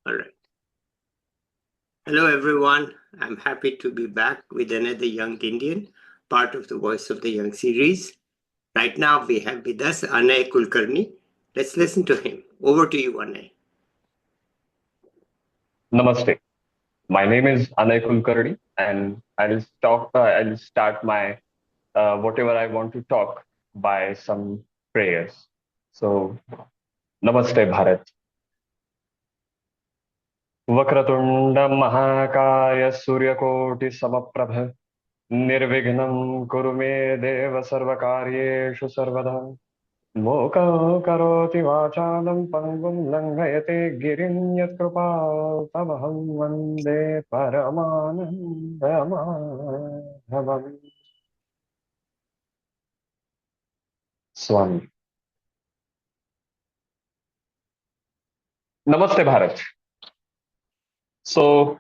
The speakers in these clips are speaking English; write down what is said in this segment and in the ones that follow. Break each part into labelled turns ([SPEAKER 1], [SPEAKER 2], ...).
[SPEAKER 1] All right. Hello, everyone. I'm happy to be back with another Young Indian, part of the Voice of the Young series. Right now, we have with us Anay Kulkarni. Let's listen to him. Over to you, Anay.
[SPEAKER 2] Namaste. My name is Anay Kulkarni, and I'll start my whatever I want to talk by some prayers. So, Namaste, Bharat. Vakratunda महाकाय सूर्यकोटि समप्रभ निर्विघ्नं कुरु मे देव सर्वकार्येषु सर्वदा मोकं करोति वाचालं पङ्गुं लङ्घयते गिरिं यत्कृपा तमहं वन्दे परमानन्दमाधवम् Swami. Namaste, Bharat. So,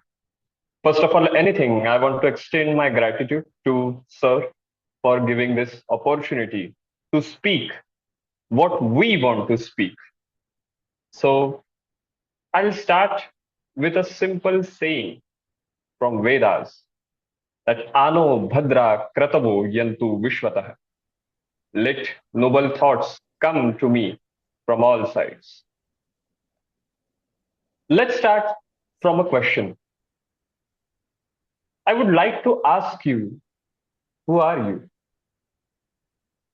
[SPEAKER 2] first of all, anything, I want to extend my gratitude to Sir for giving this opportunity to speak what we want to speak. So, I'll start with a simple saying from Vedas that Ano Bhadra Kratavo Yantu Vishwatah. Let noble thoughts come to me from all sides. Let's start from a question. I would like to ask you, who are you?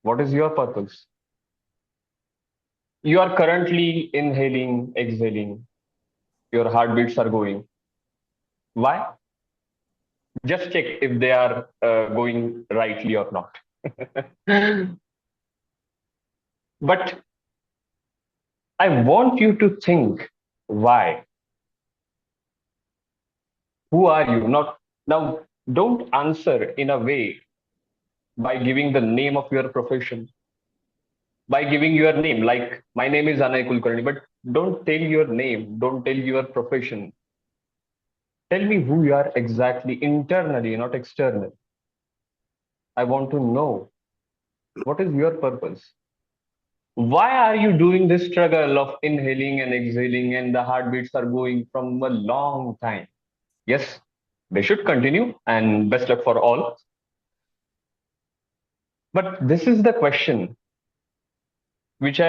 [SPEAKER 2] What is your purpose? You are currently inhaling, exhaling. Your heartbeats are going. Why? Just check if they are going rightly or not. But I want you to think why. Who are you? Not now. Don't answer in a way by giving the name of your profession, by giving your name. Like my name is Anay Kulkarni, but don't tell your name. Don't tell your profession. Tell me who you are exactly internally, not externally. I want to know what is your purpose. Why are you doing this struggle of inhaling and exhaling and the heartbeats are going from a long time? Yes, they should continue and best luck for all. But this is the question which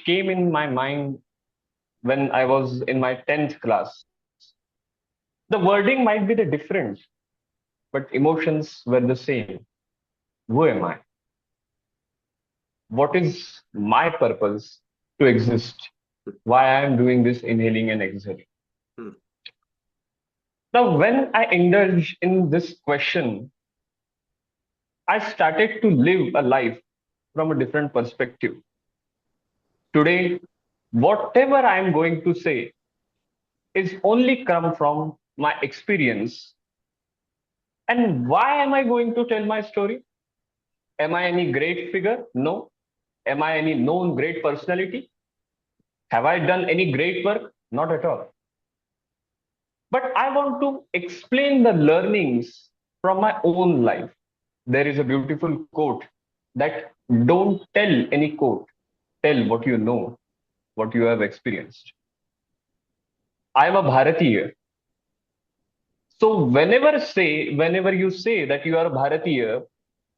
[SPEAKER 2] came in my mind when I was in my 10th class. The wording might be the different, but emotions were the same. Who am I? What is my purpose to exist? Why I am doing this inhaling and exhaling?
[SPEAKER 1] Hmm.
[SPEAKER 2] Now, when I indulge in this question, I started to live a life from a different perspective. Today, whatever I am going to say is only come from my experience. And why am I going to tell my story? Am I any great figure? No. Am I any known great personality? Have I done any great work? Not at all. But I want to explain the learnings from my own life. There is a beautiful quote that don't tell any quote, tell what you know, what you have experienced. I am a Bharatiya. So whenever you say that you are a Bharatiya,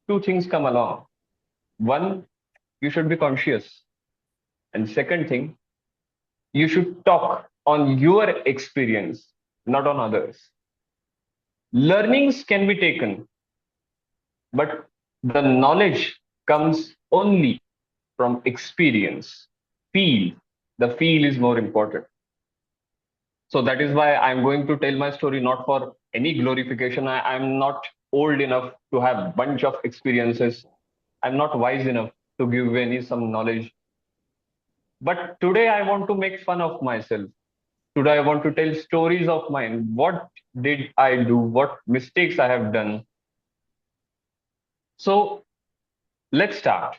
[SPEAKER 2] two things come along. One, you should be conscious. And second thing, you should talk on your experience, not on others. Learnings can be taken, but the knowledge comes only from experience. Feel. The feel is more important. So that is why I'm going to tell my story not for any glorification. I'm not old enough to have bunch of experiences. I'm not wise enough to give any some knowledge. But today I want to make fun of myself. Today I want to tell stories of mine. What did I do? What mistakes I have done? So let's start.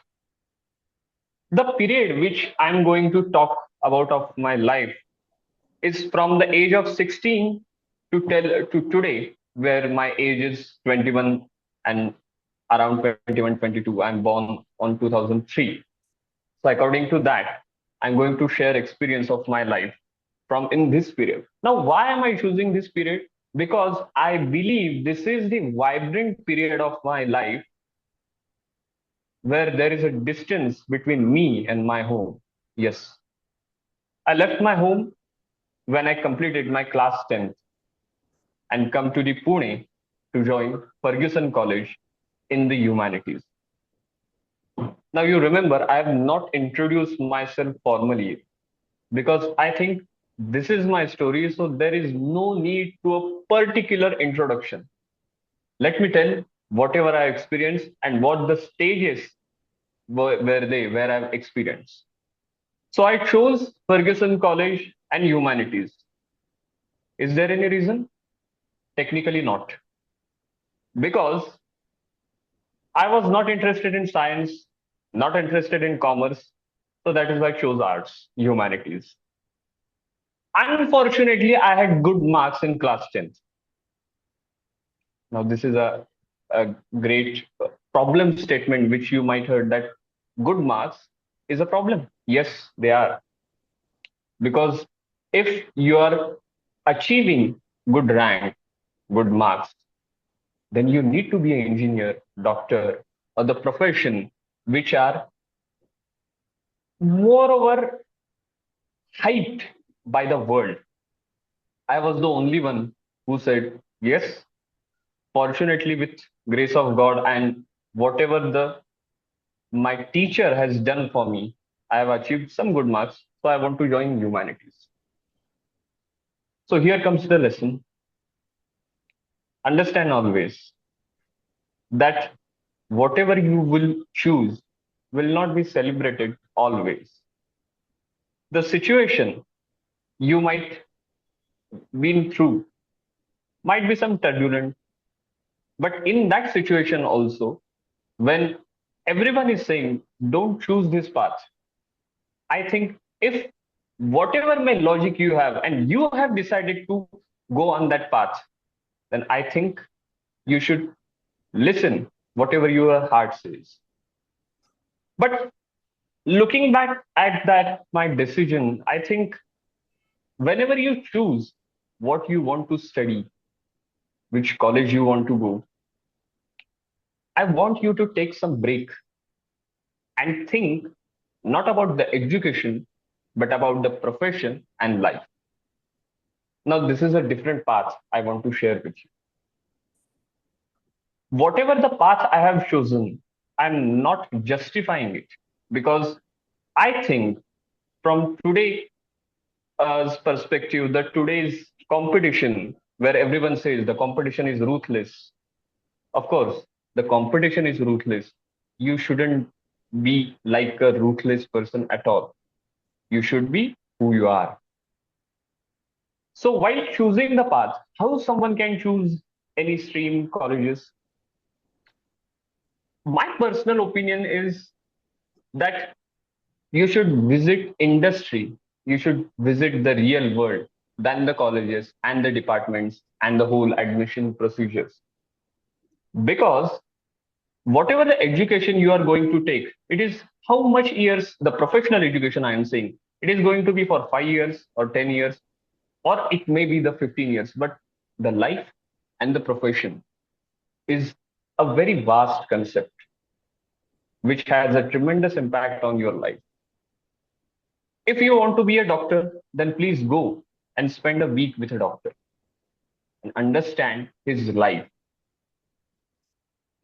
[SPEAKER 2] The period which I'm going to talk about of my life is from the age of 16 to today, where my age is 21 and around 21, 22. I'm born on 2003. So according to that, I'm going to share experience of my life. from in this period. Now, why am I choosing this period? Because I believe this is the vibrant period of my life where there is a distance between me and my home. Yes, I left my home when I completed my class 10th and come to the Pune to join Fergusson College in the Humanities. Now you remember I have not introduced myself formally because I think this is my story, so there is no need to a particular introduction. Let me tell whatever I experienced and what the stages where I've experienced. So I chose Fergusson College and Humanities. Is there any reason? Technically not. Because I was not interested in science, not interested in commerce. So that is why I chose arts, humanities. Unfortunately, I had good marks in class 10th. Now, this is a great problem statement which you might heard that good marks is a problem. Yes, they are. Because if you are achieving good rank, good marks, then you need to be an engineer, doctor, or the profession which are moreover hyped by the world. I was the only one who said, yes, fortunately, with grace of God and whatever the my teacher has done for me, I have achieved some good marks. So I want to join humanities. So here comes the lesson. Understand always that whatever you will choose will not be celebrated always. The situation you might been through might be some turbulent, but in that situation also, when everyone is saying, don't choose this path, I think if whatever my logic you have and you have decided to go on that path, then I think you should listen whatever your heart says. But looking back at that, my decision, I think whenever you choose what you want to study, which college you want to go, I want you to take some break and think not about the education, but about the profession and life. Now, this is a different path I want to share with you. Whatever the path I have chosen, I'm not justifying it because I think from today's perspective, that today's competition, where everyone says the competition is ruthless, of course, the competition is ruthless. You shouldn't be like a ruthless person at all. You should be who you are. So while choosing the path, how someone can choose any stream colleges? My personal opinion is that you should visit industry, you should visit the real world than the colleges and the departments and the whole admission procedures. Because whatever the education you are going to take, it is how much years the professional education I am saying, it is going to be for 5 years or 10 years, or it may be the 15 years. But the life and the profession is a very vast concept which has a tremendous impact on your life. If you want to be a doctor, then please go and spend a week with a doctor and understand his life.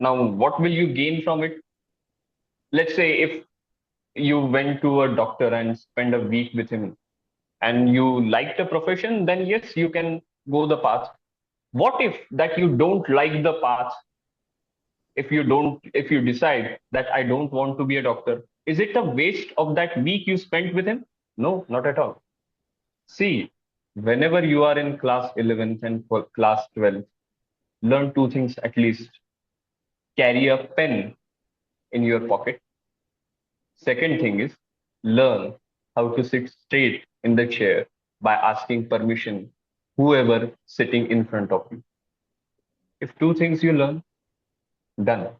[SPEAKER 2] Now, what will you gain from it? Let's say if you went to a doctor and spend a week with him and you like the profession, then yes, you can go the path. What if that you don't like the path? If you decide that I don't want to be a doctor, is it a waste of that week you spent with him? No, not at all. See, whenever you are in class 11th and class 12th, learn two things at least. Carry a pen in your pocket. Second thing is learn how to sit straight in the chair by asking permission whoever sitting in front of you. If two things you learn, done.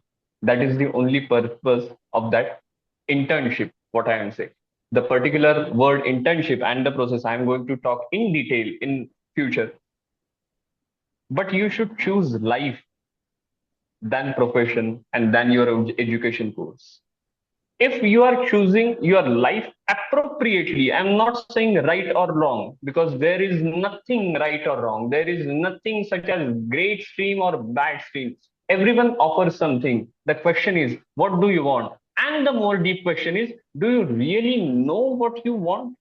[SPEAKER 2] That is the only purpose of that internship, what I am saying. The particular word internship and the process I'm going to talk in detail in future. But you should choose life than profession and than your education course. If you are choosing your life appropriately, I'm not saying right or wrong, because there is nothing right or wrong. There is nothing such as great stream or bad stream. Everyone offers something. The question is, what do you want? And the more deep question is, do you really know what you want?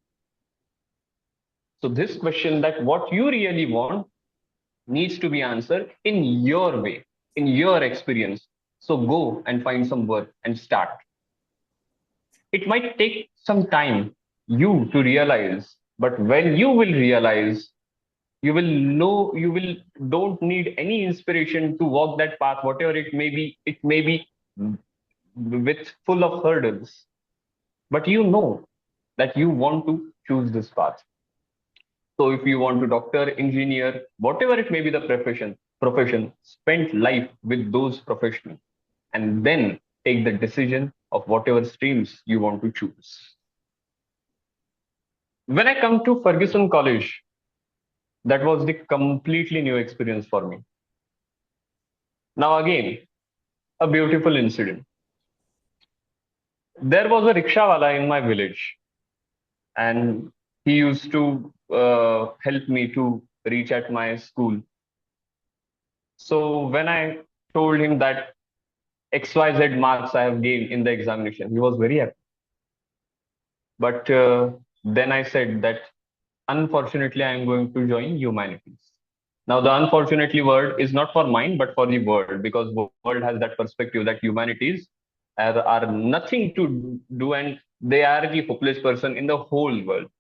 [SPEAKER 2] So this question, that what you really want, needs to be answered in your way, in your experience. So go and find some work and start. It might take some time you to realize, but when you will realize, you will know, you will don't need any inspiration to walk that path, whatever it may be with full of hurdles. But you know that you want to choose this path. So if you want to doctor, engineer, whatever it may be the profession, spend life with those professionals and then take the decision of whatever streams you want to choose. When I come to Fergusson College, that was the completely new experience for me. Now again, a beautiful incident. There was a rickshawala in my village, and he used to help me to reach at my school. So when I told him that XYZ marks I have gained in the examination, he was very happy. But then I said that unfortunately I am going to join humanities. Now the unfortunately word is not for mine, but for the world, because world has that perspective that humanities are nothing to do and they are the hopeless person in the whole world.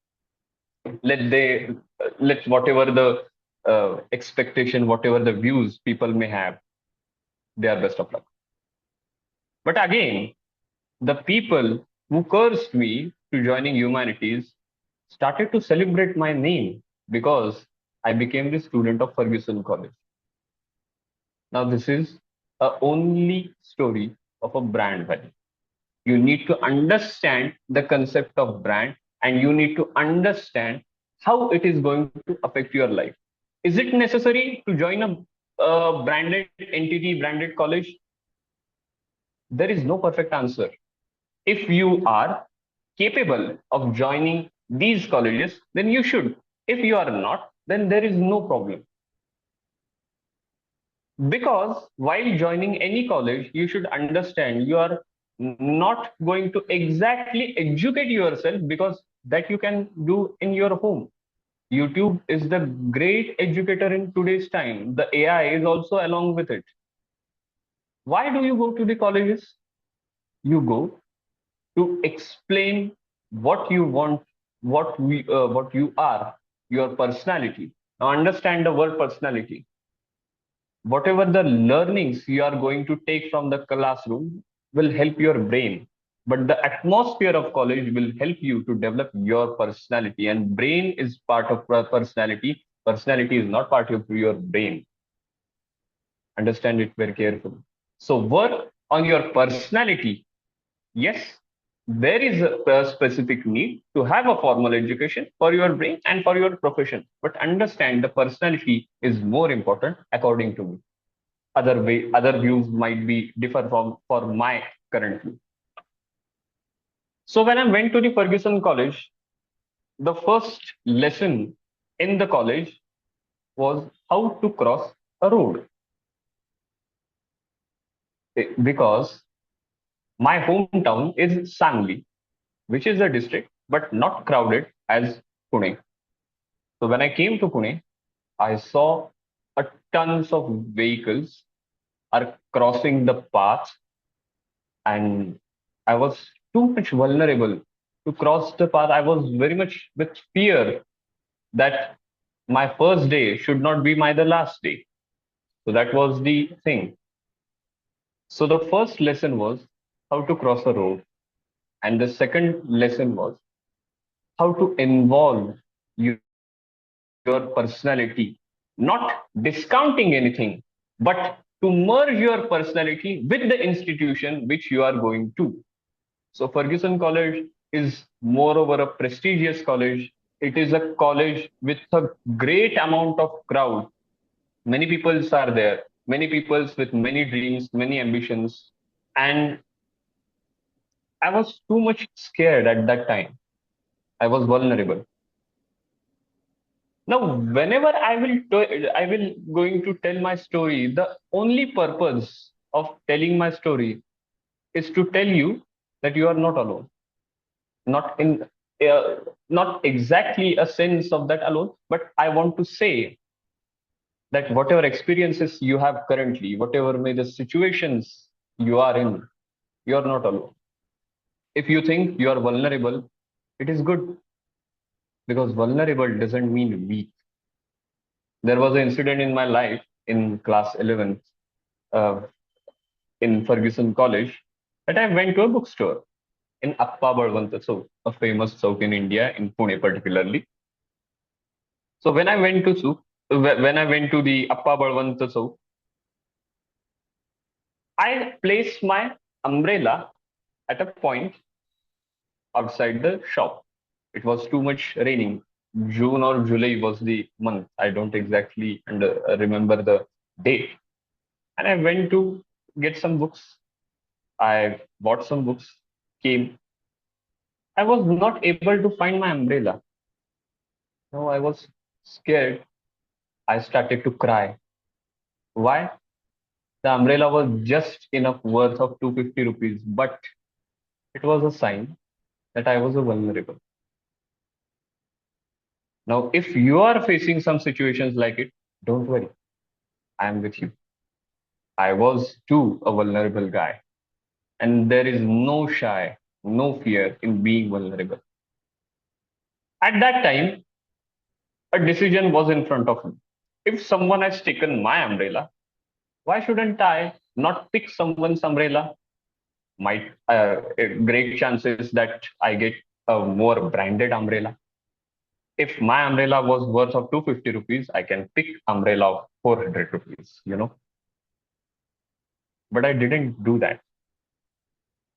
[SPEAKER 2] Let whatever the expectation, whatever the views people may have, they are best of luck. But again, the people who cursed me to joining humanities started to celebrate my name because I became the student of Fergusson College. Now, this is a only story of a brand value. You need to understand the concept of brand and you need to understand how it is going to affect your life. Is it necessary to join a branded entity, branded college? There is no perfect answer. If you are capable of joining these colleges, then you should. If you are not, then there is no problem. Because while joining any college, you should understand you are not going to exactly educate yourself, because that you can do in your home. YouTube is the great educator in today's time. The AI is also along with it. Why do you go to the colleges? You go to explain what you want, what you are, your personality. Now understand the word personality. Whatever the learnings you are going to take from the classroom will help your brain, but the atmosphere of college will help you to develop your personality, and brain is part of personality. Personality is not part of your brain. Understand it very carefully. So work on your personality. Yes, there is a specific need to have a formal education for your brain and for your profession, but understand the personality is more important according to me. Other views might be differ from for my current view. So when I went to the Fergusson College, the first lesson in the college was how to cross a road. Because my hometown is Sangli, which is a district but not crowded as Pune. So when I came to Pune, I saw a tons of vehicles are crossing the path, and I was too much vulnerable to cross the path. I was very much with fear that my first day should not be my the last day. So that was the thing. So the first lesson was how to cross a road, and the second lesson was how to involve your personality, not discounting anything, but to merge your personality with the institution which you are going to. So Fergusson College is moreover a prestigious college. It is a college with a great amount of crowd. Many peoples are there, many peoples with many dreams, many ambitions. And I was too much scared at that time. I was vulnerable. Now, whenever I will going to tell my story, the only purpose of telling my story is to tell you that you are not alone. Not in uh, not exactly a sense of that alone, but I want to say that whatever experiences you have currently, whatever may the situations you are in, you are not alone. If you think you are vulnerable, it is good, because vulnerable doesn't mean weak. There was an incident in my life in class 11th, uh, in Fergusson College, that I went to a bookstore in Appa Balwanta Chowk, a famous chowk in India, in Pune particularly. So when I went to the Appa Balwanta Chowk, I placed my umbrella at a point outside the shop. It was too much raining. June or July was the month. I don't exactly remember the date. And I went to get some books. I bought some books, came. I was not able to find my umbrella. No, I was scared. I started to cry. Why? The umbrella was just enough worth of 250 rupees, but it was a sign that I was a vulnerable. Now, if you are facing some situations like it, don't worry. I am with you. I was too a vulnerable guy. And there is no shy, no fear in being vulnerable. At that time, a decision was in front of me. If someone has taken my umbrella, why shouldn't I not pick someone's umbrella? Might great chances that I get a more branded umbrella. If my umbrella was worth of 250 rupees, I can pick umbrella of 400 rupees. But I didn't do that.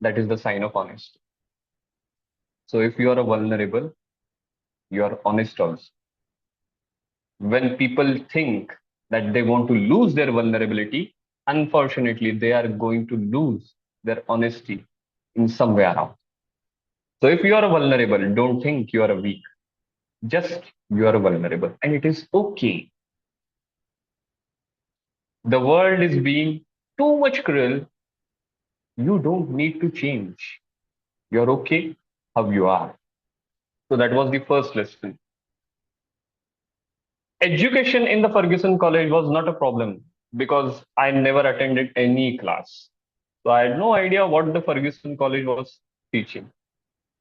[SPEAKER 2] That is the sign of honesty. So if you are a vulnerable, you are honest also. When people think that they want to lose their vulnerability, unfortunately, they are going to lose their honesty in some way around. So if you are a vulnerable, don't think you are a weak. Just you are vulnerable, and it is okay. The world is being too much cruel. You don't need to change. You're okay how you are. So that was the first lesson. Education in the Fergusson College was not a problem because I never attended any class. So I had no idea what the Fergusson College was teaching.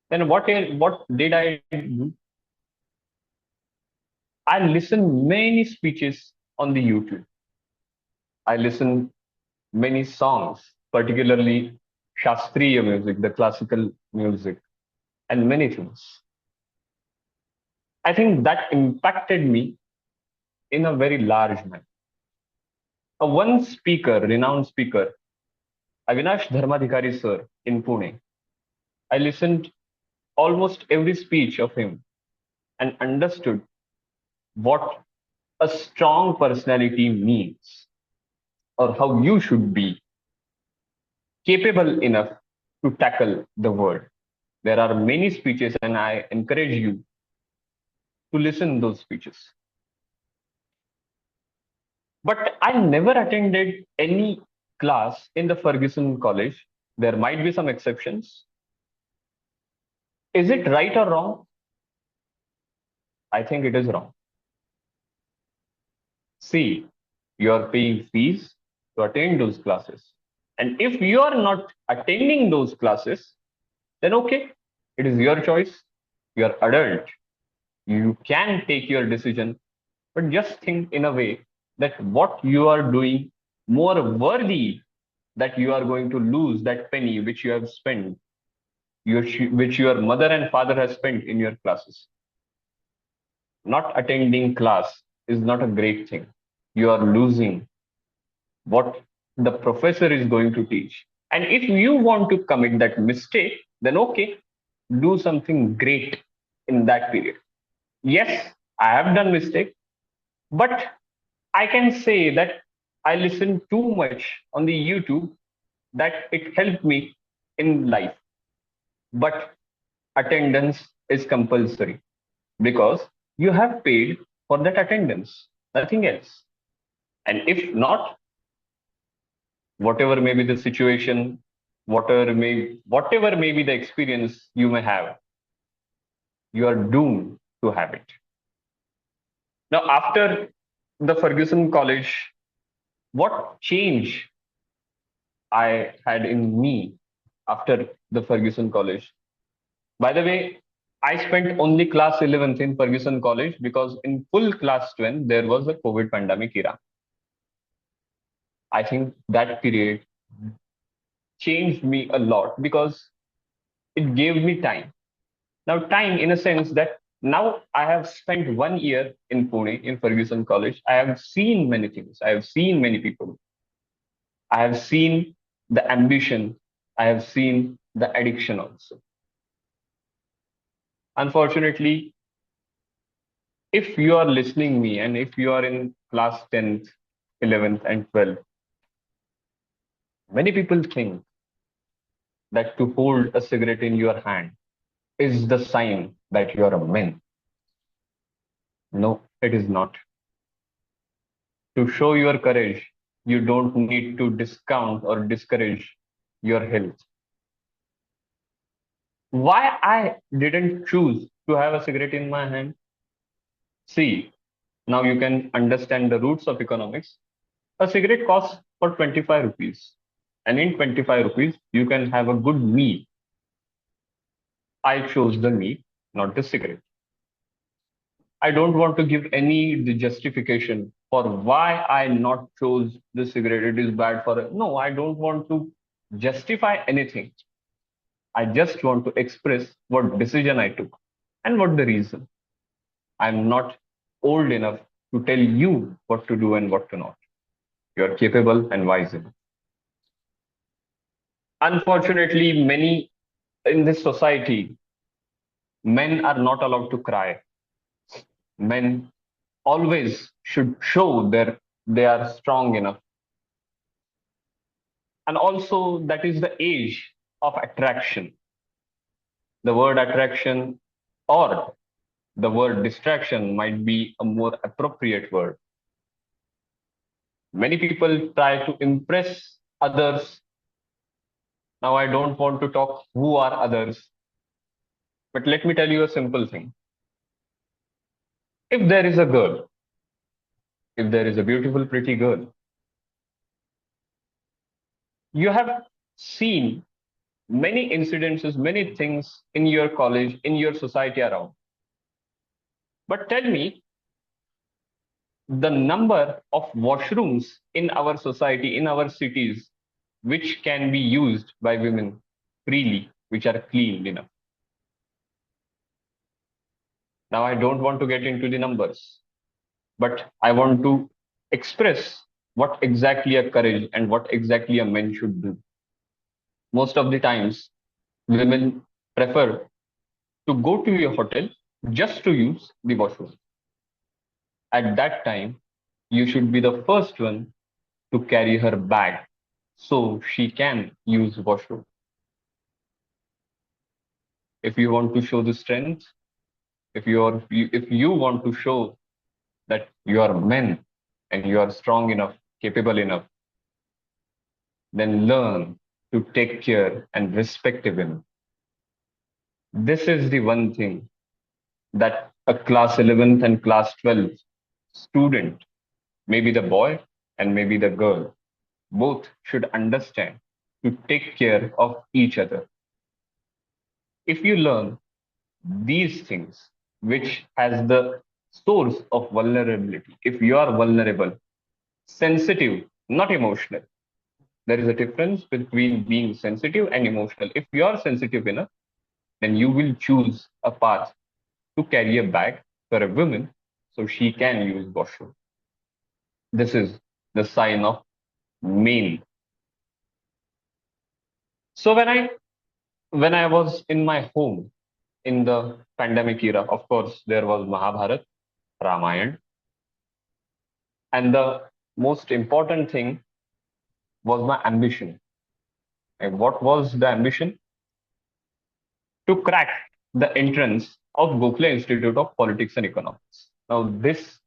[SPEAKER 2] Then what did I do? I listened many speeches on the YouTube. I listened many songs, particularly Shastriya music, the classical music, and many things. I think that impacted me in a very large manner. A one speaker, renowned speaker, Avinash Dharmadhikari sir in Pune. I listened almost every speech of him and understood what a strong personality means, or how you should be capable enough to tackle the world. There are many speeches, and I encourage you to listen those speeches. But I never attended any class in the Fergusson College. There might be some exceptions. Is it right or wrong? I think it is wrong. See, you are paying fees to attend those classes. And if you are not attending those classes, then okay, it is your choice. You are adult. You can take your decision, but just think in a way that what you are doing more worthy, that you are going to lose that penny which you have spent, which your mother and father has spent in your classes. Not attending class is not a great thing. You are losing what the professor is going to teach. And if you want to commit that mistake, then okay, do something great in that period. Yes, I have done mistake, but I can say that I listened too much on the YouTube that it helped me in life. But attendance is compulsory because you have paid for that attendance, nothing else. And if not, whatever may be the situation, whatever may be the experience you may have, you are doomed to have it. Now, after the Fergusson College, what change I had in me after the Fergusson College? By the way, I spent only class 11th in Fergusson College because in full class 12, there was a COVID pandemic era. I think that period changed me a lot because it gave me time. Now, time in a sense that now I have spent 1 year in Pune in Fergusson College. I have seen many things. I have seen many people. I have seen the ambition. I have seen the addiction also. Unfortunately, if you are listening me and if you are in class 10th, 11th and 12th, many people think that to hold a cigarette in your hand is the sign that you are a man. No, it is not. To show your courage, you don't need to discount or discourage your health. Why I didn't choose to have a cigarette in my hand? See, now you can understand the roots of economics. A cigarette costs for 25 rupees. And in 25 rupees, you can have a good meal. I chose the meal, not the cigarette. I don't want to give any the justification for why I not chose the cigarette. It is bad for it. No, I don't want to justify anything. I just want to express what decision I took and what the reason. I'm not old enough to tell you what to do and what to not. You're capable and wise enough. Unfortunately, many in this society, men are not allowed to cry. Men always should show their they are strong enough. And also that is the age of attraction. The word attraction or the word distraction might be a more appropriate word. Many people try to impress others. Now, I don't want to talk who are others, but let me tell you a simple thing. If there is a girl, if there is a beautiful, pretty girl, you have seen many incidences, many things in your college, in your society around. But tell me the number of washrooms in our society, in our cities, which can be used by women freely, which are clean enough. Now, I don't want to get into the numbers, but I want to express what exactly a courage and what exactly a man should do. Most of the times, women prefer to go to a hotel just to use the washroom. At that time, you should be the first one to carry her bag so she can use washroom. If you want to show the strength, if you want to show that you are men and you are strong enough, capable enough, then learn to take care and respect women. This is the one thing that a class 11th and class 12th student, maybe the boy and maybe the girl, both should understand to take care of each other. If you learn these things, which has the source of vulnerability, if you are vulnerable, sensitive, not emotional, there is a difference between being sensitive and emotional. If you are sensitive enough, then you will choose a path to carry a bag for a woman so she can use washroom. This is the sign of male. So when I was in my home, in the pandemic era. Of course, there was Mahabharat, Ramayana, and the most important thing was my ambition. And what was the ambition? To crack the entrance of Gokhale Institute of Politics and Economics. Now, this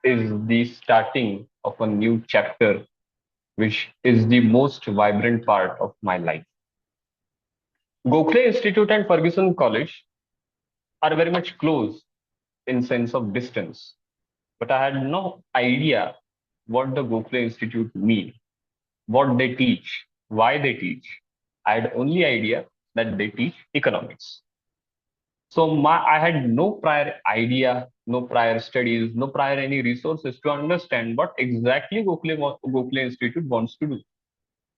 [SPEAKER 2] is the starting of a new chapter, which is the most vibrant part of my life. Gokhale Institute and Fergusson College are very much close in sense of distance, but I had no idea what the Gokhale Institute mean, what they teach, why they teach. I had only idea that they teach economics. So I had no prior idea, no prior studies, no prior any resources to understand what exactly Gokhale Institute wants to do.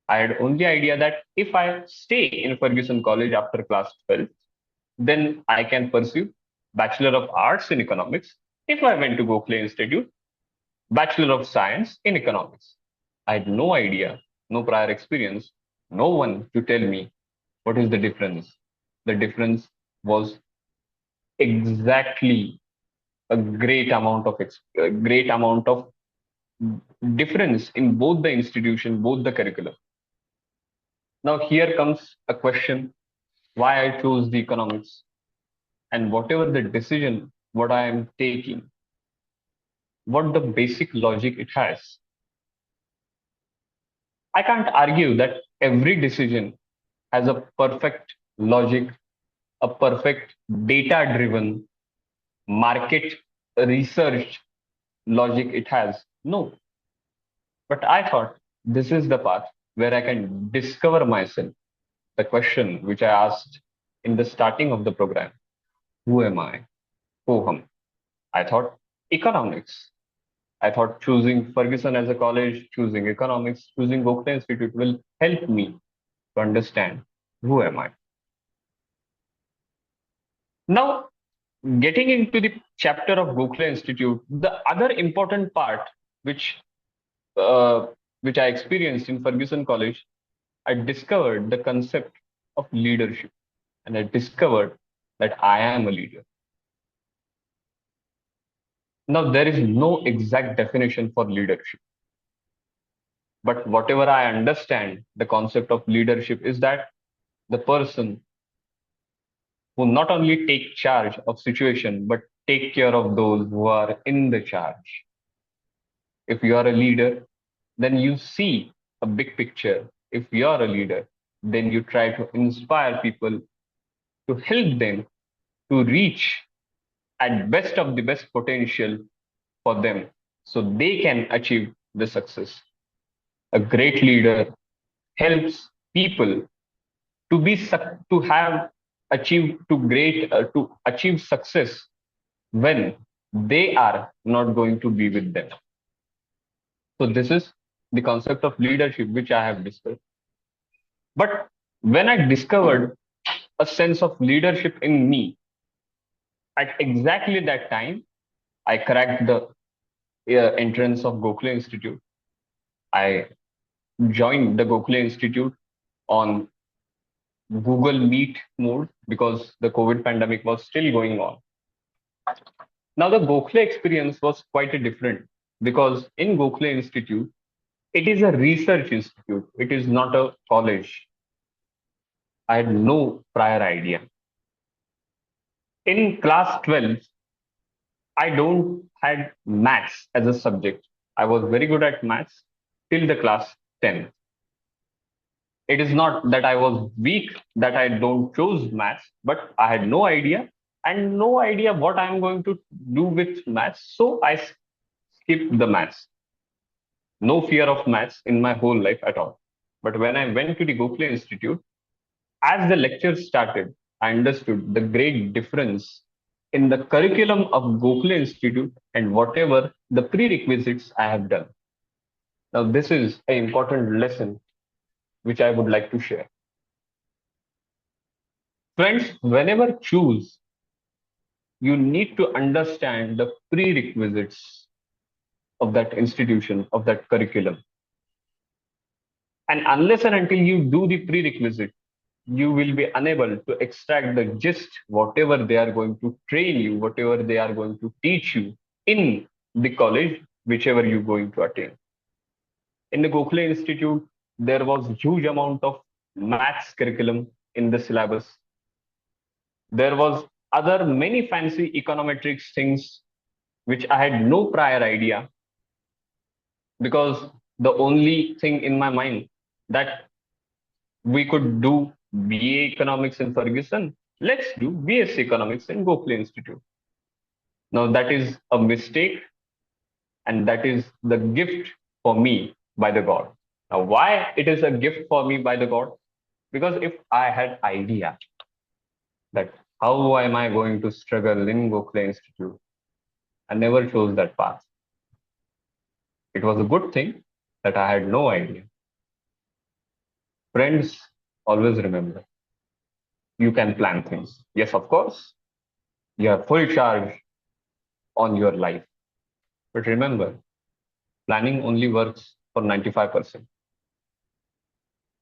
[SPEAKER 2] I had only idea that if I stay in Fergusson College after class 12, then I can pursue Bachelor of Arts in Economics. If I went to Gokhale Institute, Bachelor of Science in Economics. I had no idea, no prior experience, no one to tell me what is the difference. The difference was exactly a great amount of difference in both the institution, both the curriculum. Now here comes a question: why I chose the economics, and whatever the decision what I am taking, what the basic logic it has. I can't argue that every decision has a perfect logic, a perfect data driven market research logic it has. No, but I thought this is the path where I can discover myself. The question which I asked in the starting of the program: who am I? Who? I thought economics. I thought choosing Ferguson as a college, choosing economics, choosing Gokhale Institute will help me to understand who am I. Now, getting into the chapter of Gokhale Institute, the other important part which uh, which I experienced in Ferguson College, I discovered the concept of leadership, and I discovered that I am a leader. Now, there is no exact definition for leadership, but whatever I understand, the concept of leadership is that the person who not only take charge of situation but take care of those who are in the charge. If you are a leader, then you see a big picture. If you are a leader, then you try to inspire people, to help them to reach at best of the best potential for them so they can achieve the success. A great leader helps people to be to have achieved to achieve success when they are not going to be with them. So this is the concept of leadership which I have discussed. But when I discovered a sense of leadership in me, at exactly that time, I cracked the entrance of Gokhale Institute. I joined the Gokhale Institute on Google Meet mode because the COVID pandemic was still going on. Now, the Gokhale experience was quite a different because in Gokhale Institute, it is a research institute. It is not a college. I had no prior idea. In class 12, I don't had maths as a subject. I was very good at maths till the class 10. It is not that I was weak, that I don't choose maths, but I had no idea and no idea what I'm going to do with maths. So I skipped the maths. No fear of maths in my whole life at all. But when I went to the Gokhale Institute, as the lecture started, I understood the great difference in the curriculum of Gokhale Institute and whatever the prerequisites I have done. Now, this is an important lesson which I would like to share. Friends, whenever choose, you need to understand the prerequisites of that institution, of that curriculum. And unless and until you do the prerequisite, you will be unable to extract the gist, whatever they are going to train you, whatever they are going to teach you in the college, whichever you're going to attend. In the Gokhale Institute, there was huge amount of maths curriculum in the syllabus. There was other many fancy econometrics things which I had no prior idea, because the only thing in my mind that we could do BA Economics in Fergusson, let's do BSc Economics in Gokhale Institute. Now that is a mistake, and that is the gift for me by the God. Now why it is a gift for me by the God? Because if I had idea that how am I going to struggle in Gokhale Institute, I never chose that path. It was a good thing that I had no idea. Friends, always remember, you can plan things. Yes, of course, you have full charge on your life. But remember, planning only works for 95%.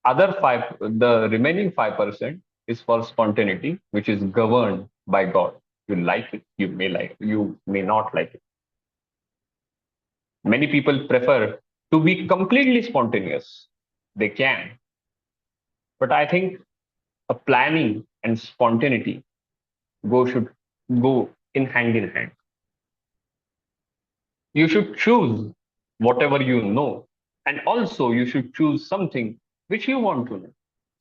[SPEAKER 2] The remaining 5% is for spontaneity, which is governed by God. You like it, you may not like it. Many people prefer to be completely spontaneous. They can. But I think a planning and spontaneity should go in hand in hand. You should choose whatever you know, and also you should choose something which you want to know.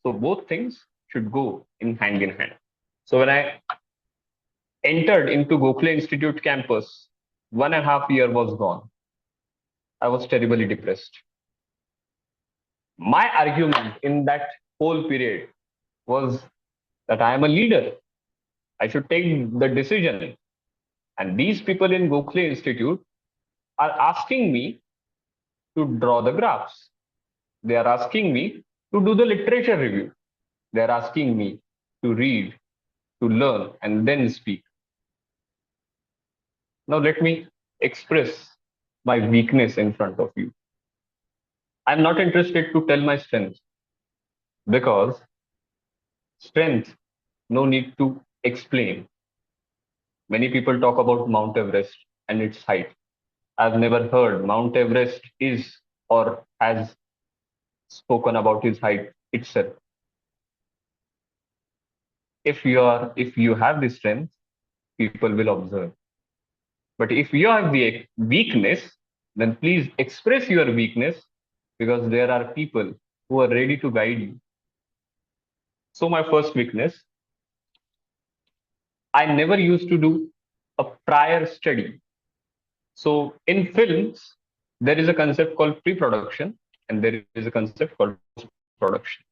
[SPEAKER 2] So both things should go in hand. So when I entered into Gokhale Institute campus, 1.5 year was gone. I was terribly depressed. My argument in that whole period was that I am a leader. I should take the decision. And these people in Gokhale Institute are asking me to draw the graphs. They are asking me to do the literature review. They are asking me to read, to learn, and then speak. Now let me express my weakness in front of you. I'm not interested to tell my strength, because strength, no need to explain. Many people talk about Mount Everest and its height. I've never heard Mount Everest is or has spoken about his height itself. If you have the strength, people will observe. But if you have the weakness, then please express your weakness, because there are people who are ready to guide you. So my first weakness, I never used to do a prior study. So in films, there is a concept called pre-production, and there is a concept called post-production.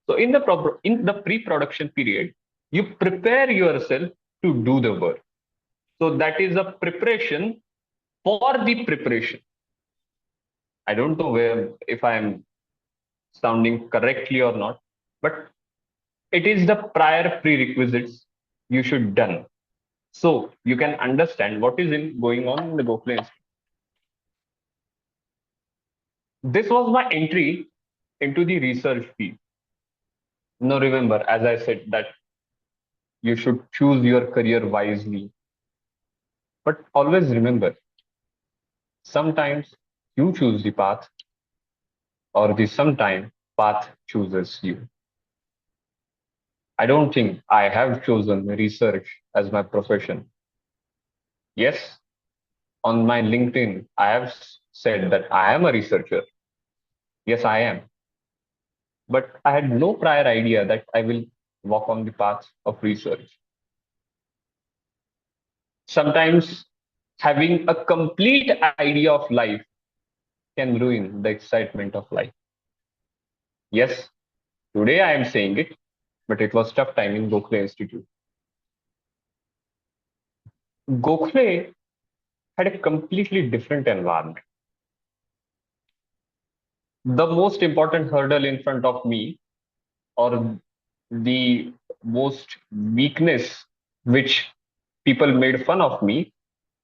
[SPEAKER 2] So in the pre-production period, you prepare yourself to do the work. So that is a preparation for the preparation. I don't know if I am sounding correctly or not, but it is the prior prerequisites you should done. So you can understand what is going on in the Gokhale Institute. This was my entry into the research field. Now remember, as I said, that you should choose your career wisely. But always remember, sometimes you choose the path, or the sometime path chooses you. I don't think I have chosen research as my profession. Yes, on my LinkedIn, I have said that I am a researcher. Yes, I am. But I had no prior idea that I will walk on the path of research. Sometimes having a complete idea of life can ruin the excitement of life. Yes, today I am saying it, but it was tough time in Gokhale Institute. Gokhale had a completely different environment. The most important hurdle in front of me, or the most weakness which people made fun of me,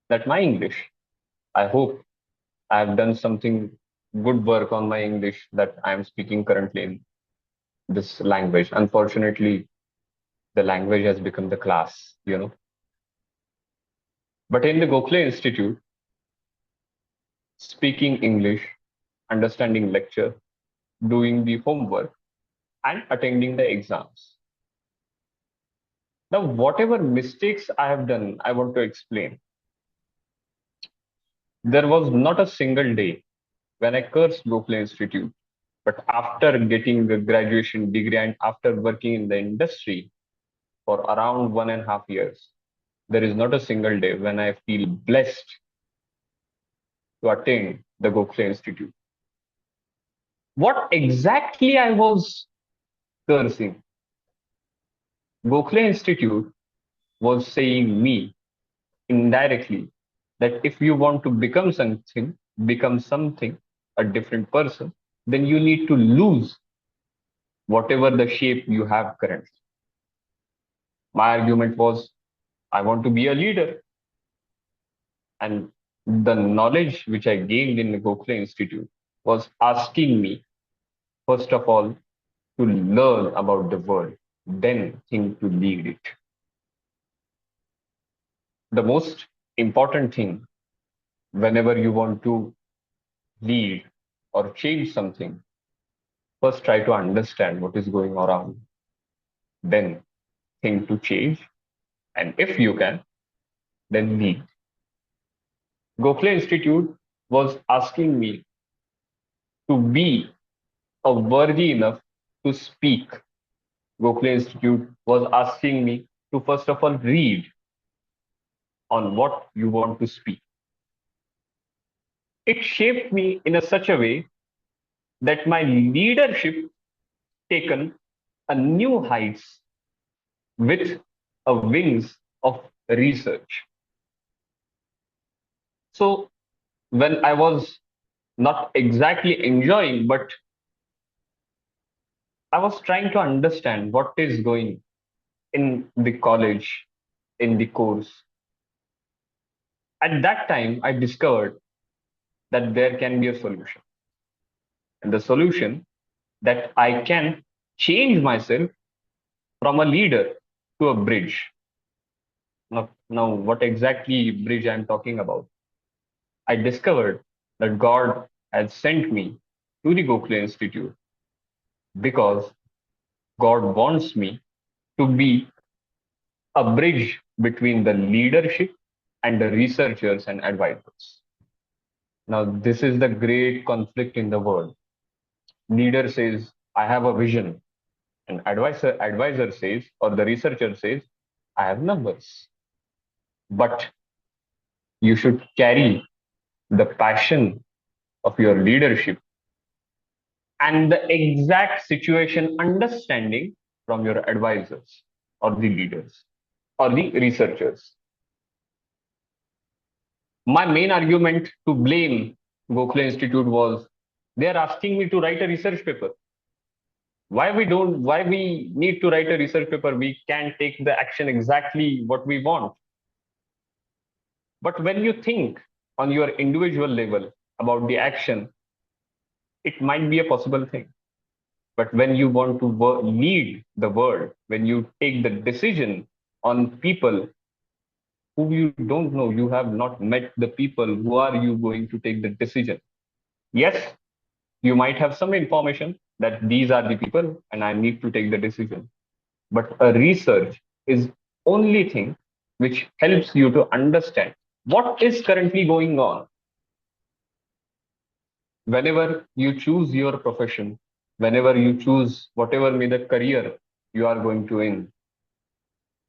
[SPEAKER 2] that my English. I hope I have done something good work on my English that I am speaking currently in. this language. Unfortunately, the language has become the class. But in the Gokhale Institute, speaking English, understanding lecture, doing the homework, and attending the exams. Now, whatever mistakes I have done, I want to explain. There was not a single day when I cursed Gokhale Institute. But after getting a graduation degree and after working in the industry for around 1.5 years, there is not a single day when I feel blessed to attend the Gokhale Institute. What exactly I was cursing? Gokhale Institute was saying me indirectly that if you want to become something, a different person, then you need to lose whatever the shape you have currently. My argument was, I want to be a leader. And the knowledge which I gained in the Gokhale Institute was asking me, first of all, to learn about the world, then think to lead it. The most important thing whenever you want to lead or change something, first try to understand what is going around, then think to change, and if you can, then lead. Gokhale Institute was asking me to be a worthy enough to speak. Gokhale Institute was asking me to first of all read on what you want to speak. It shaped me in a such a way that my leadership taken a new heights with a wings of research. So when I was not exactly enjoying, but I was trying to understand what is going in the college, in the course. At that time, I discovered that there can be a solution. And the solution that I can change myself from a leader to a bridge. Now, what exactly bridge I'm talking about? I discovered that God had sent me to the Gokhale Institute because God wants me to be a bridge between the leadership and the researchers and advisors. Now, this is the great conflict in the world. Leader says, I have a vision. And advisor says, or the researcher says, I have numbers. But you should carry the passion of your leadership and the exact situation understanding from your advisors or the leaders or the researchers. My main argument to blame Gokhale Institute was they are asking me to write a research paper. Why we need to write a research paper? We can take the action exactly what we want. But when you think on your individual level about the action, it might be a possible thing. But when you want to lead the world, when you take the decision on people who you don't know, you have not met the people, who are you going to take the decision? Yes, you might have some information that these are the people and I need to take the decision. But a research is only thing which helps you to understand what is currently going on. Whenever you choose your profession, whenever you choose whatever may the career you are going to in,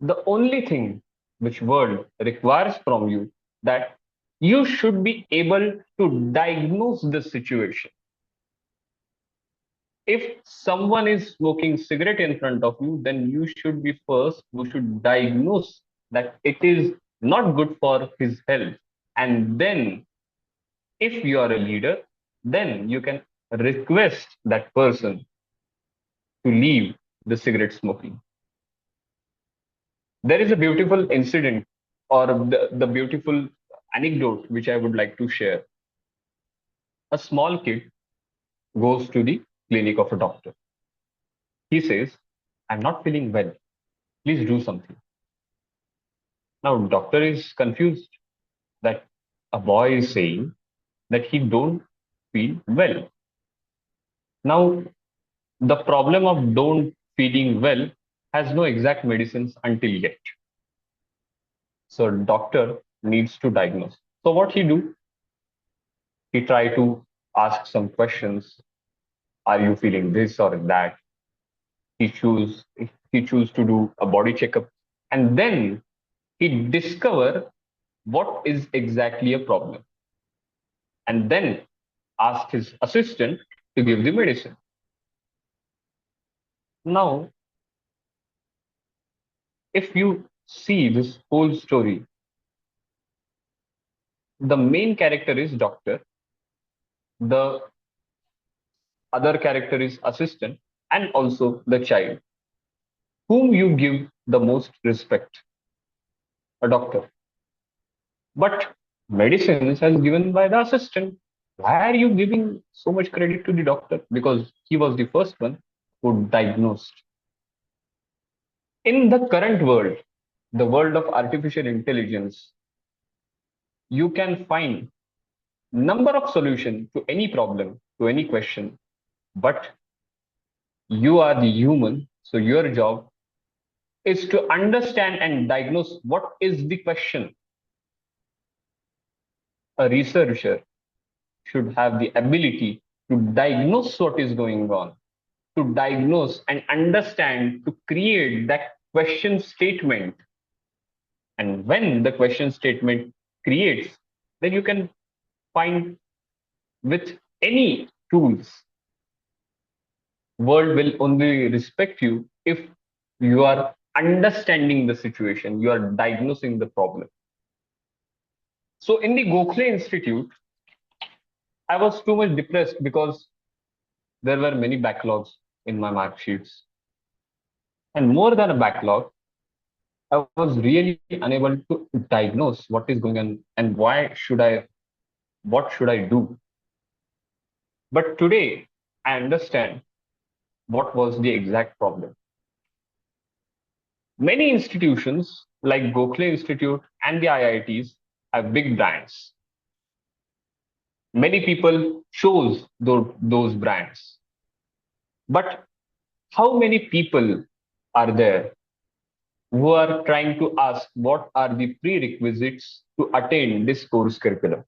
[SPEAKER 2] the only thing which world requires from you that you should be able to diagnose the situation. If someone is smoking cigarette in front of you, then you should be first who should diagnose that it is not good for his health. And then if you are a leader, then you can request that person to leave the cigarette smoking. There is a beautiful incident or the beautiful anecdote which I would like to share. A small kid goes to the clinic of a doctor. He says, I'm not feeling well. Please do something. Now, doctor is confused that a boy is saying that he don't feel well. Now, the problem of don't feeling well has no exact medicines until yet. So doctor needs to diagnose. So what he do? He try to ask some questions. Are you feeling this or that? He choose he choose to do a body checkup, and then he discover what is exactly a problem, and then ask his assistant to give the medicine. Now, if you see this whole story, the main character is doctor, the other character is assistant, and also the child. Whom you give the most respect? A doctor. But medicines has given by the assistant. Why are you giving so much credit to the doctor? Because he was the first one who diagnosed. In the current world, the world of artificial intelligence, you can find number of solutions to any problem, to any question, but you are the human, so your job is to understand and diagnose what is the question. A researcher should have the ability to diagnose what is going on, to diagnose and understand, to create that question statement. And when the question statement creates, then you can find with any tools, world will only respect you if you are understanding the situation, you are diagnosing the problem. So in the Gokhale Institute, I was too much depressed because there were many backlogs in my mark sheets. And more than a backlog, I was really unable to diagnose what is going on and what should I do. But today, I understand what was the exact problem. Many institutions like Gokhale Institute and the IITs have big brands. Many people chose those brands. But how many people are there who are trying to ask what are the prerequisites to attain this course curriculum?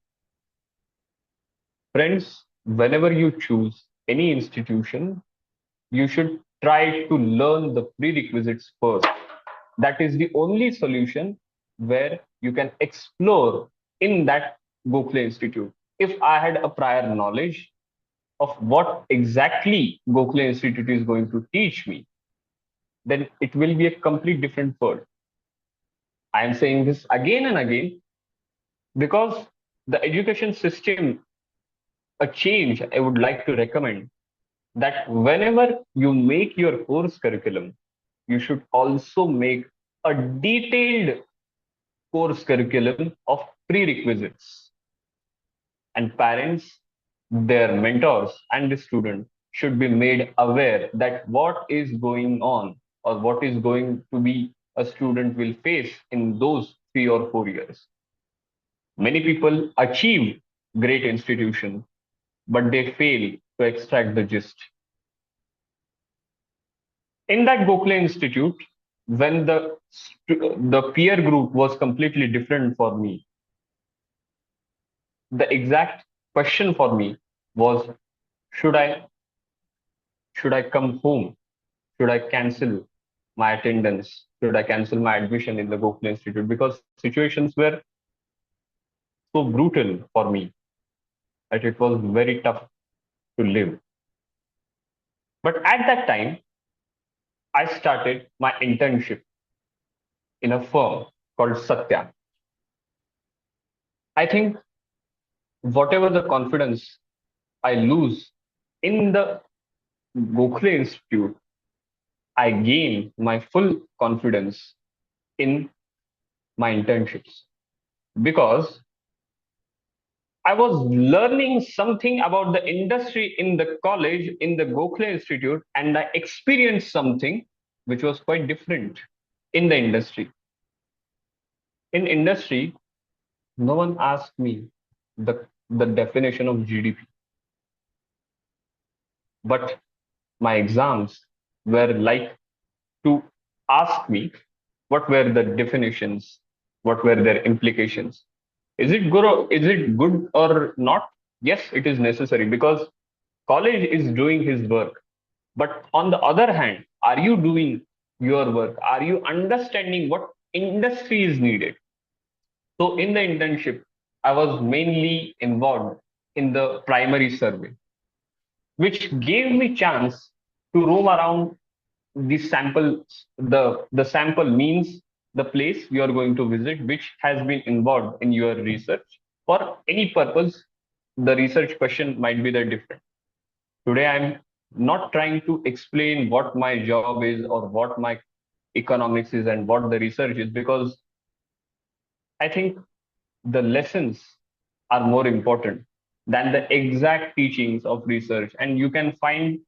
[SPEAKER 2] Friends, whenever you choose any institution, you should try to learn the prerequisites first. That is the only solution where you can explore in that Gokhale Institute. If I had a prior knowledge of what exactly Gokhale Institute is going to teach me, then it will be a complete different world. I am saying this again and again because the education system, a change I would like to recommend that whenever you make your course curriculum, you should also make a detailed course curriculum of prerequisites. And parents, their mentors, and the student should be made aware that what is going on or what is going to be a student will face in those 3 or 4 years. Many people achieve great institution, but they fail to extract the gist. In that Gokhale Institute, when the peer group was completely different for me, the exact question for me was, should I should I come home? Should I cancel my attendance? Should I cancel my admission in the Gokhale Institute? Because situations were so brutal for me that it was very tough to live. But at that time, I started my internship in a firm called Satyah. I think whatever the confidence I lose in the Gokhale Institute, I gain my full confidence in my internships because I was learning something about the industry in the college, in the Gokhale Institute, and I experienced something which was quite different in the industry. In industry, no one asked me the definition of GDP, but my exams were like to ask me what were the definitions, what were their implications. Is it good or not? Yes, it is necessary because college is doing his work. But on the other hand, are you doing your work? Are you understanding what industry is needed? So in the internship, I was mainly involved in the primary survey, which gave me chance to roam around the sample. The sample means the place you are going to visit, which has been involved in your research. For any purpose, the research question might be the different. Today, I'm not trying to explain what my job is or what my economics is and what the research is, because I think the lessons are more important than the exact teachings of research. And you can find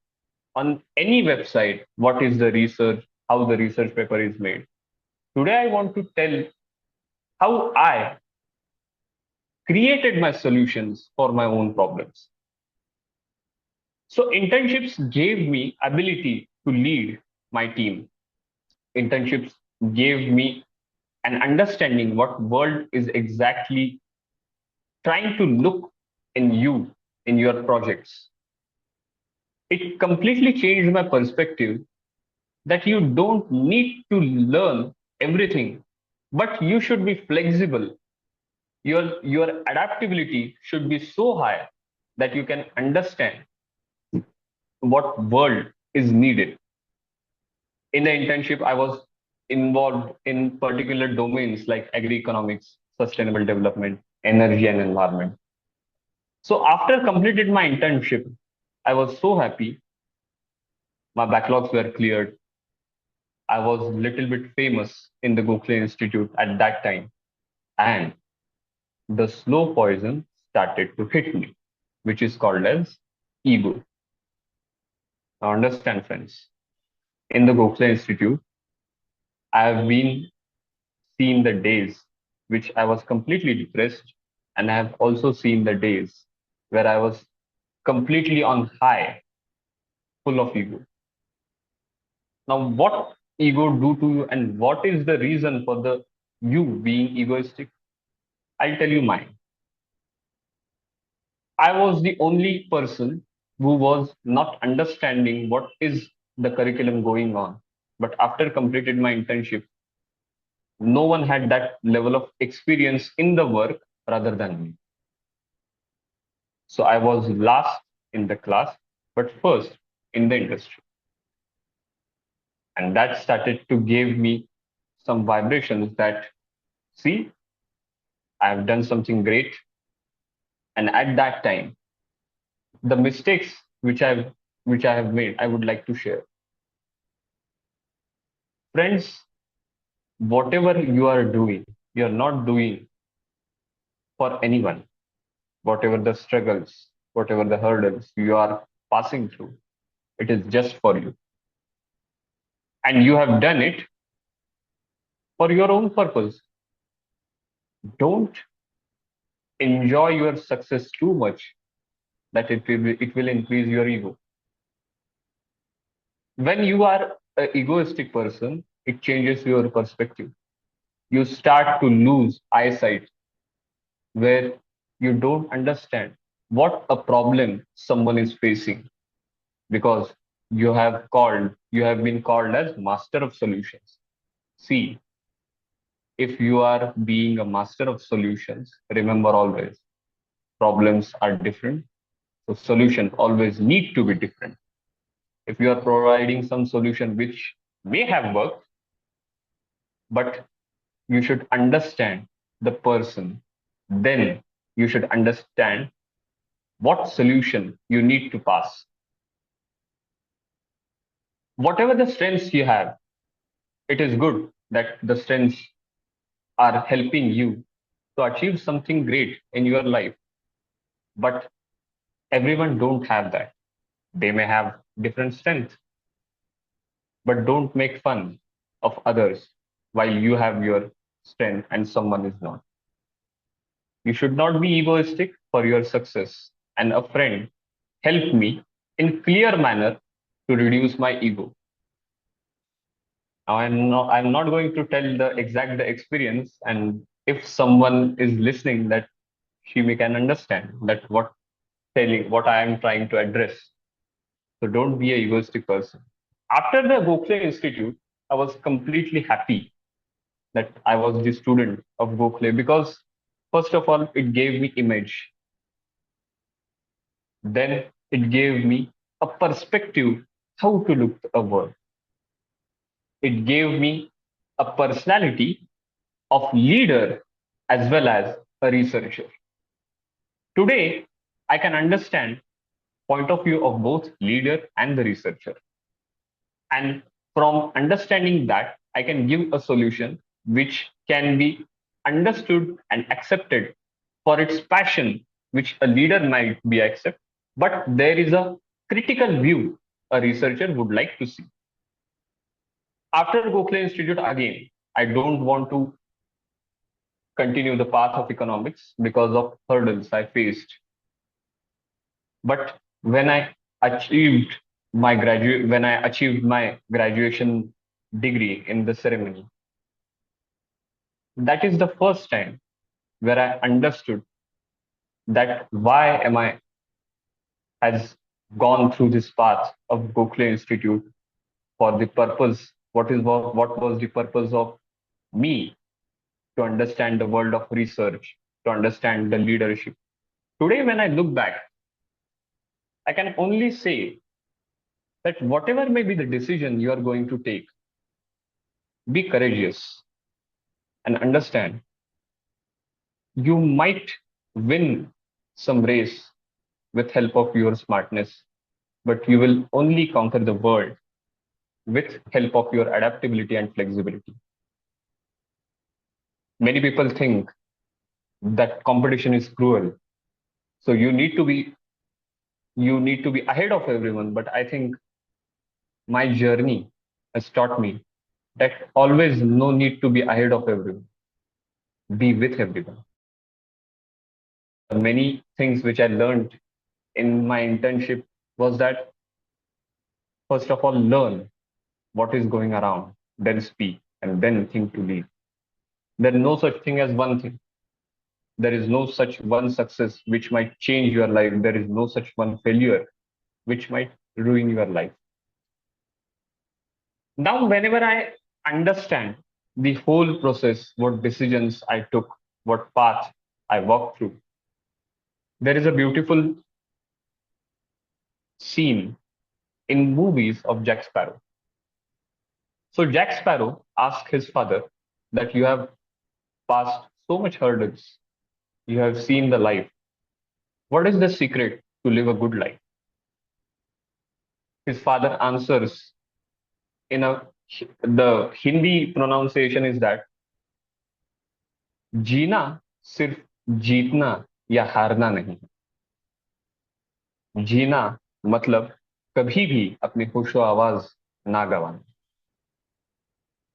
[SPEAKER 2] on any website what is the research, how the research paper is made. Today, I want to tell how I created my solutions for my own problems. So internships gave me ability to lead my team. Internships gave me an understanding what world is exactly trying to look in you in your projects. It completely changed my perspective that you don't need to learn everything, but you should be flexible. Your adaptability should be so high that you can understand what world is needed. In the internship, I was involved in particular domains like agri-economics, sustainable development, energy and environment. So after completed my internship, I was so happy. My backlogs were cleared. I was a little bit famous in the Gokhale Institute at that time. And the slow poison started to hit me, which is called as ego. Now understand, friends, in the Gokhale Institute, I have been seen the days which I was completely depressed, and I have also seen the days where I was completely on high, full of ego. Now, what ego do to you, and what is the reason for the you being egoistic? I'll tell you mine. I was the only person who was not understanding what is the curriculum going on. But after completed my internship, no one had that level of experience in the work rather than me. So I was last in the class, but first in the industry. And that started to give me some vibrations that, see, I have done something great. And at that time, the mistakes which I have made, I would like to share. Friends, whatever you are doing, you're not doing for anyone. Whatever the struggles, whatever the hurdles you are passing through, it is just for you. And you have done it for your own purpose. Don't enjoy your success too much that it will increase your ego. When you are an egoistic person, it changes your perspective. You start to lose eyesight where you don't understand what a problem someone is facing, because you have been called as master of solutions. See, if you are being a master of solutions, remember always problems are different, so solutions always need to be different. If you are providing some solution which may have worked, but you should understand the person, then you should understand what solution you need to pass. Whatever the strengths you have, it is good that the strengths are helping you to achieve something great in your life. But everyone don't have that. They may have different strengths, but don't make fun of others while you have your strength and someone is not. You should not be egoistic for your success. And a friend helped me in clear manner to reduce my ego. Now I'm not going to tell the exact experience, and if someone is listening, that she may can understand that what I am trying to address. So don't be a egoistic person. After the Gokhale Institute, I was completely happy that I was the student of Gokhale because first of all, it gave me image. Then it gave me a perspective how to look a world. It gave me a personality of leader as well as a researcher. Today, I can understand point of view of both leader and the researcher. And from understanding that, I can give a solution which can be understood and accepted for its passion, which a leader might be accept. But there is a critical view a researcher would like to see. After Gokhale Institute, again, I don't want to continue the path of economics because of hurdles I faced. But when I when I achieved my graduation degree in the ceremony, that is the first time where I understood that why am I has gone through this path of Gokhale Institute for the purpose. What was the purpose of me to understand the world of research, to understand the leadership. Today, when I look back, I can only say that whatever may be the decision you are going to take, be courageous and understand you might win some race with help of your smartness, but you will only conquer the world with help of your adaptability and flexibility. Many people think that competition is cruel. So you need to be ahead of everyone. But I think my journey has taught me that always no need to be ahead of everyone. Be with everyone. Many things which I learned in my internship was that first of all, learn what is going around, then speak, and then think to lead. There is no such thing as one thing. There is no such one success which might change your life. There is no such one failure which might ruin your life. Now, whenever I understand the whole process, what decisions I took, what path I walked through, there is a beautiful scene in movies of Jack Sparrow. So Jack Sparrow asked his father that you have passed so much hurdles, you have seen the life. What is the secret to live a good life? His father answers in a the Hindi pronunciation is that जीना सिर्फ जीतना या हारना नहीं. जीना मतलब कभी भी अपनी होशो आवाज ना गवाना.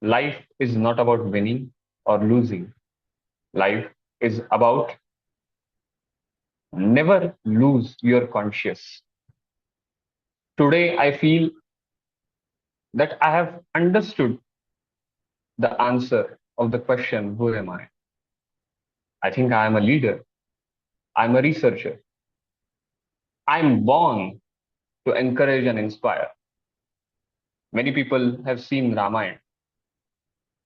[SPEAKER 2] Life is not about winning or losing. Life is about never lose your conscious. Today, I feel that I have understood the answer of the question, who am I? I think I am a leader. I'm a researcher. I'm born to encourage and inspire. Many people have seen Ramayana.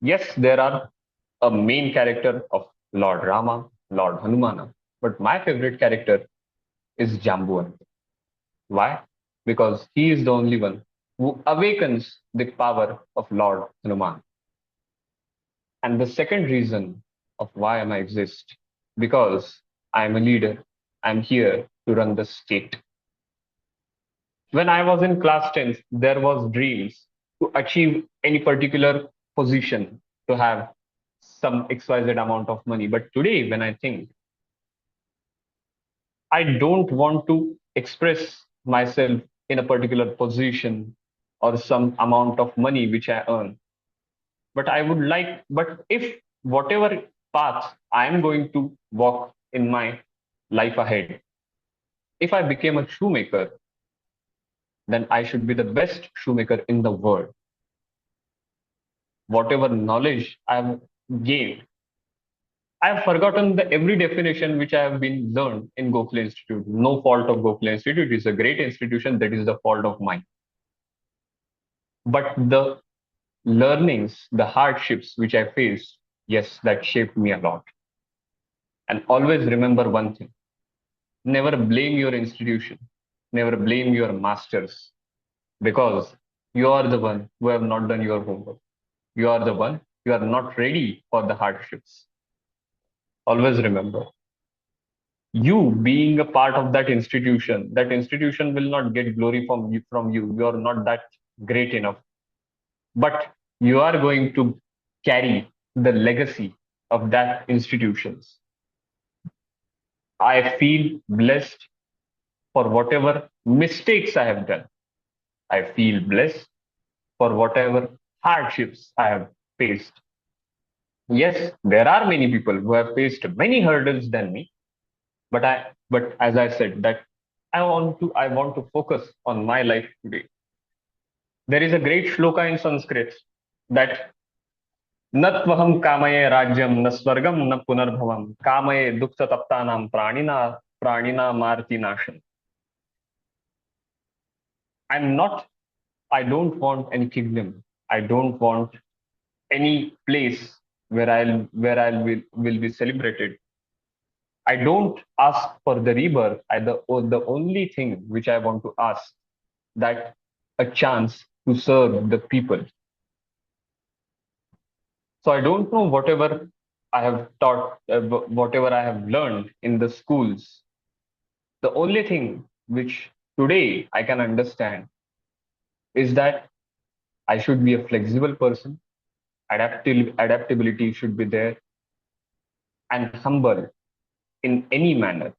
[SPEAKER 2] Yes, there are a main character of Lord Rama, Lord Hanumana, but my favorite character is Jambuan. Why? Because he is the only one who awakens the power of Lord Hanuman. And the second reason of why I exist, because I am a leader. I'm here to run the state. When I was in class 10th, there was dreams to achieve any particular position, to have some XYZ amount of money. But today, when I think I don't want to express myself in a particular position or some amount of money which I earn. But I would like, but if whatever path I am going to walk in my life ahead, if I became a shoemaker, then I should be the best shoemaker in the world. Whatever knowledge I have gained, I have forgotten the every definition which I have been learned in Gokhale Institute. No fault of Gokhale Institute. It is a great institution. That is the fault of mine. But the learnings, the hardships which I faced, yes, that shaped me a lot. And always remember one thing: never blame your institution, never blame your masters, because you are the one who have not done your homework. You are the one you are not ready for the hardships. Always remember, you being a part of that institution will not get glory from you. You are not that great enough, but you are going to carry the legacy of that institutions. I feel blessed for whatever mistakes I have done. I feel blessed for whatever hardships I have faced. Yes, there are many people who have faced many hurdles than me, but as I said that I want to focus on my life today. There is a great shloka in Sanskrit that नत्वहम कामये राज्यम न स्वर्गम न पुनर्भवम कामये दुख तप्तानाम प्राणिना Martin नाशम. I'm not, I don't want any kingdom. I don't want any place where I will be celebrated. I don't ask for the rebirth. The only thing which I want to ask, that a chance to serve the people. So I don't know whatever I have taught, whatever I have learned in the schools. The only thing which today I can understand is that I should be a flexible person. Adaptability should be there, and humble in any manner.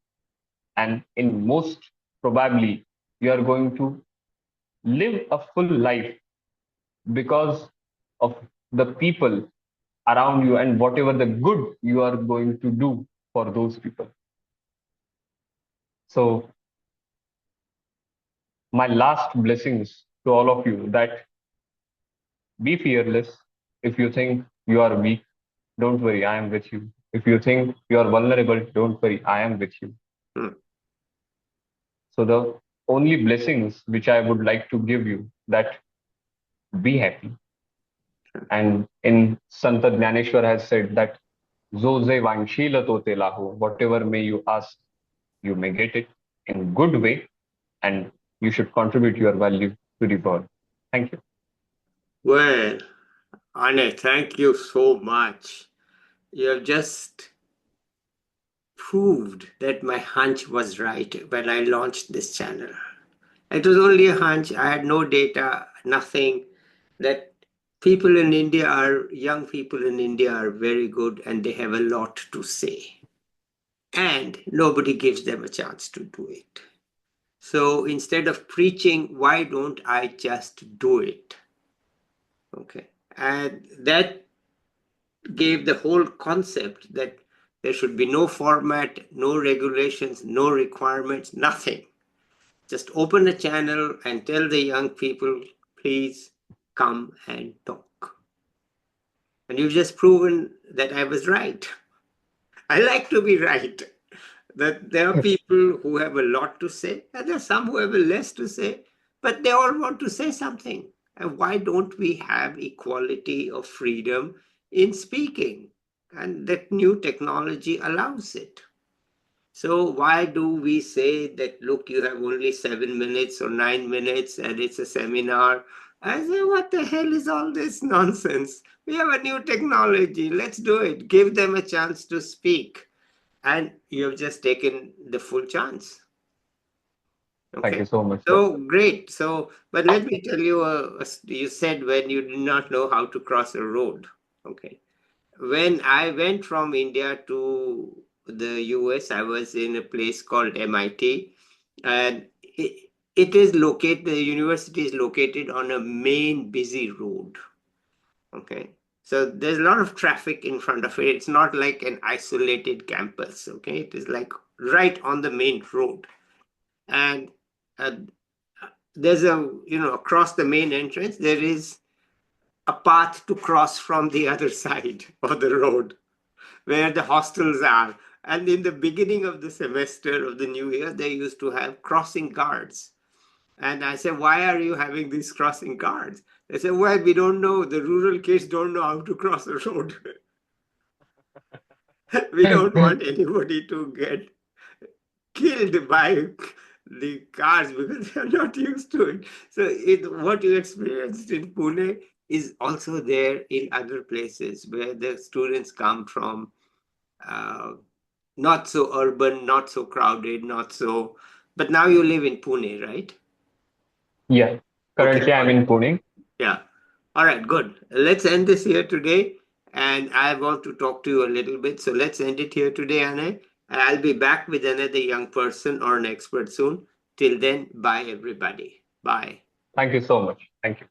[SPEAKER 2] And in most probably, you are going to live a full life because of the people around you and whatever the good you are going to do for those people. So, my last blessings to all of you, that be fearless. If you think you are weak, don't worry, I am with you. If you think you are vulnerable, don't worry, I am with you.
[SPEAKER 1] Hmm.
[SPEAKER 2] So the only blessings which I would like to give you, that be happy. And in Santa Dnyaneshwar has said that Zoze Vanshila Tote Lahu, whatever may you ask, you may get it in good way, and you should contribute your value to the world. Thank you.
[SPEAKER 1] Well, Anay, thank you so much. You have just proved that my hunch was right when I launched this channel. It was only a hunch. I had no data, nothing. That people in India young people in India are very good and they have a lot to say. And nobody gives them a chance to do it. So instead of preaching, why don't I just do it? Okay. And that gave the whole concept that there should be no format, no regulations, no requirements, nothing. Just open a channel and tell the young people, please come and talk. And you've just proven that I was right. I like to be right. That there are people who have a lot to say, and there are some who have less to say, but they all want to say something. And why don't we have equality of freedom in speaking? And that new technology allows it. So why do we say that, look, you have only 7 minutes or 9 minutes and it's a seminar? I say, what the hell is all this nonsense? We have a new technology. Let's do it. Give them a chance to speak. And you have just taken the full chance.
[SPEAKER 2] Thank
[SPEAKER 1] Okay.
[SPEAKER 2] you so much,
[SPEAKER 1] So
[SPEAKER 2] doctor.
[SPEAKER 1] great. So, but let me tell you, you said when you did not know how to cross a road. Okay. When I went from India to the US. I was in a place called MIT, and it is located. The university is located on a main busy road. Okay, so there's a lot of traffic in front of it. It's not like an isolated campus. Okay, it is like right on the main road, and uh, there's a across the main entrance there is a path to cross from the other side of the road where the hostels are. And in the beginning of the semester of the new year, they used to have crossing guards. And I said, why are you having these crossing guards? They said, well, we don't know. The rural kids don't know how to cross a road. We don't want anybody to get killed by the cars because they're not used to it. So what you experienced in Pune is also there in other places where the students come from uh, not so urban, not so crowded, not so. But now you live in Pune, right?
[SPEAKER 2] Yeah.
[SPEAKER 1] Okay,
[SPEAKER 2] Currently,
[SPEAKER 1] all
[SPEAKER 2] I'm
[SPEAKER 1] right.
[SPEAKER 2] in Pune.
[SPEAKER 1] Yeah. All right, good. Let's end this here today. And I want to talk to you a little bit. So let's end it here today, Anay. I'll be back with another young person or an expert soon. Till then, bye, everybody. Bye.
[SPEAKER 2] Thank you so much. Thank you.